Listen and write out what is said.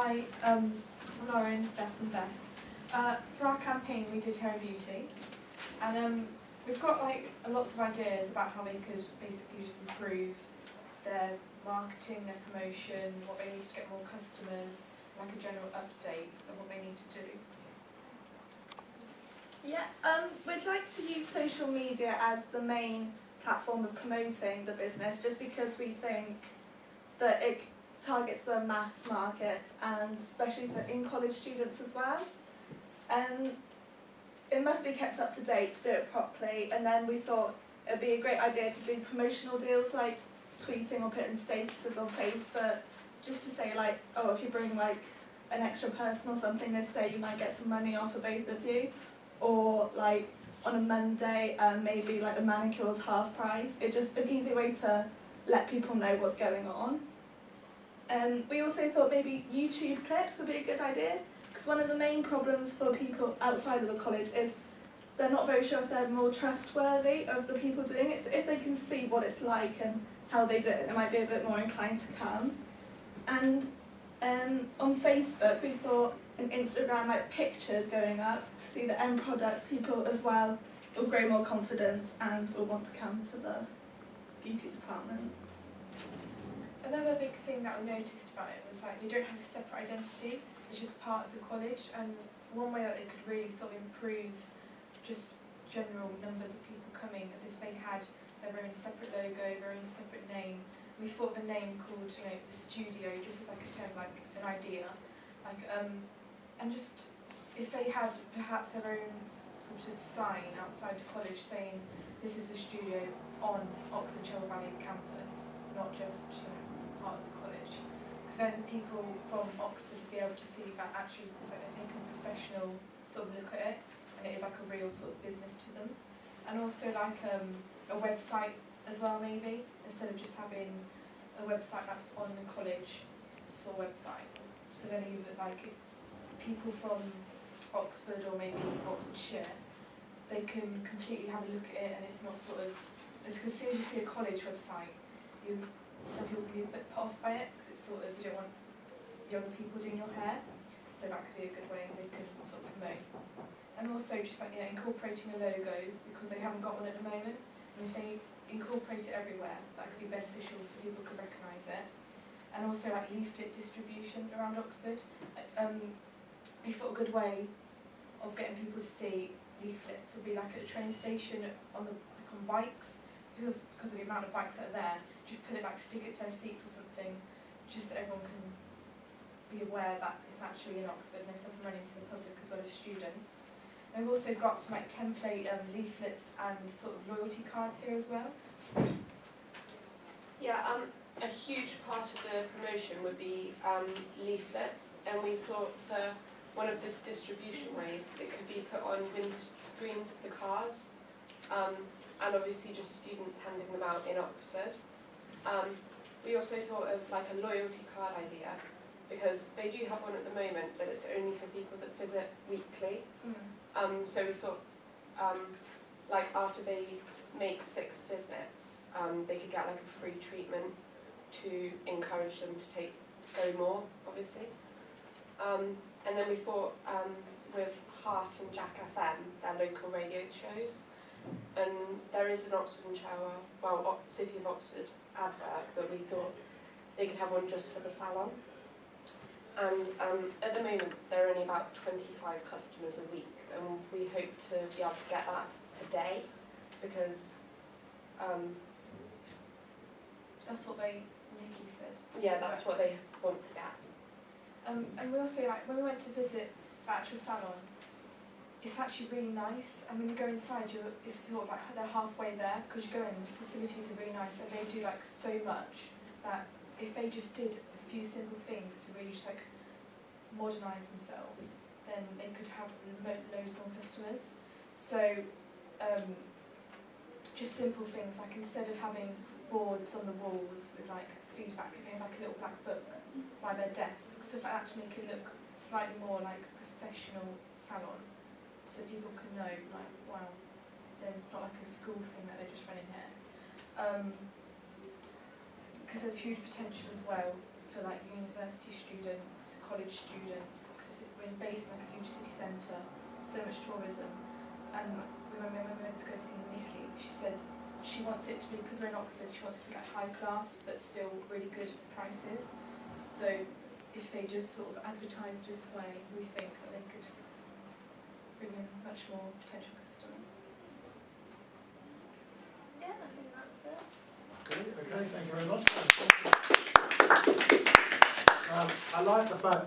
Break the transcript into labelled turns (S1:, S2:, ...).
S1: Hi, Lauren, Beth and Beth. For our campaign we did Hair and Beauty, and we've got like lots of ideas about how they could basically just improve their marketing, their promotion, what they need to get more customers, like a general update of what they need to do.
S2: Yeah, we'd like to use social media as the main platform of promoting the business, just because we think that it targets the mass market, and especially for in-college students as well. It must be kept up to date to do it properly, and then we thought it'd be a great idea to do promotional deals like tweeting or putting statuses on Facebook, just to say like, oh, if you bring like an extra person or something this day, you might get some money off for both of you. Or like on a Monday, maybe like a manicure's half price. It's just an easy way to let people know what's going on. We also thought maybe YouTube clips would be a good idea, because one of the main problems for people outside of the college is they're not very sure if they're more trustworthy of the people doing it. So if they can see what it's like and how they do it, they might be a bit more inclined to come. And on Facebook, we thought, and Instagram, like pictures going up to see the end product, people as well will grow more confidence and will want to come to the beauty department.
S1: Another big thing that we noticed about it was like they don't have a separate identity, it's just part of the college, and one way that they could really sort of improve just general numbers of people coming is if they had their own separate logo, their own separate name. We thought of a name called, you know, the studio, just as like a term, like an idea, like and just if they had perhaps their own sort of sign outside the college saying this is the studio on Oxford Chilwell Valley campus, not just, you know, part of the college, because then people from Oxford would be able to see that actually it's like they're taking a professional sort of look at it, and it is like a real sort of business to them. And also like a website as well, maybe, instead of just having a website that's on the college sort of website. So then either like people from Oxford or maybe Oxfordshire, they can completely have a look at it, and it's not sort of, it's because as soon as you see a college website, some people can be a bit put off by it, because it's sort of, you don't want younger people doing your hair, so that could be a good way they can sort of promote. And also just like, yeah, incorporating a logo, because they haven't got one at the moment, and if they incorporate it everywhere, that could be beneficial so people could recognise it. And also like leaflet distribution around Oxford. We thought a good way of getting people to see leaflets would be like at a train station on bikes, because of the amount of bikes that are there. Just put it like, stick it to their seats or something, just so everyone can be aware that it's actually in Oxford, and it's up and running to the public as well as students. And we've also got some like template leaflets and sort of loyalty cards here as well.
S3: Yeah, a huge part of the promotion would be leaflets, and we thought for one of the distribution ways it could be put on windscreens of the cars, and obviously just students handing them out in Oxford. We also thought of like a loyalty card idea, because they do have one at the moment, but it's only for people that visit weekly. So we thought, like after they make 6 visits, they could get like a free treatment to encourage them to go more, obviously. And then we thought with Heart and Jack FM, their local radio shows, and there is an Oxfordshire, well, City of Oxford advert, but we thought they could have one just for the salon. And at the moment, there are only about 25 customers a week, and we hope to be able to get that a day, because
S1: That's what Nikki said.
S3: yeah, that's what they want to get.
S1: And we also, like, when we went to visit the actual salon, it's actually really nice, and when you go inside, it's sort of like they're halfway there, because you go in, the facilities are really nice, and they do like so much that if they just did a few simple things to really just like modernise themselves, then they could have loads more customers. So just simple things, like instead of having boards on the walls with like feedback, if they have like a little black book by their desk, stuff like that, to make it look slightly more like a professional salon, so people can know, like, wow, there's not like a school thing that they're just running here. Because there's huge potential as well for like university students, college students, because we're based in like a huge city centre, so much tourism. And when we went to go see Nikki, she said she wants it to be, because we're in Oxford, she wants it to be like high class but still really good prices. So if they just sort of advertised this way, we think that they could bring in much more potential customers.
S2: Yeah, I think that's it.
S4: Okay, thank you very much. I like the fact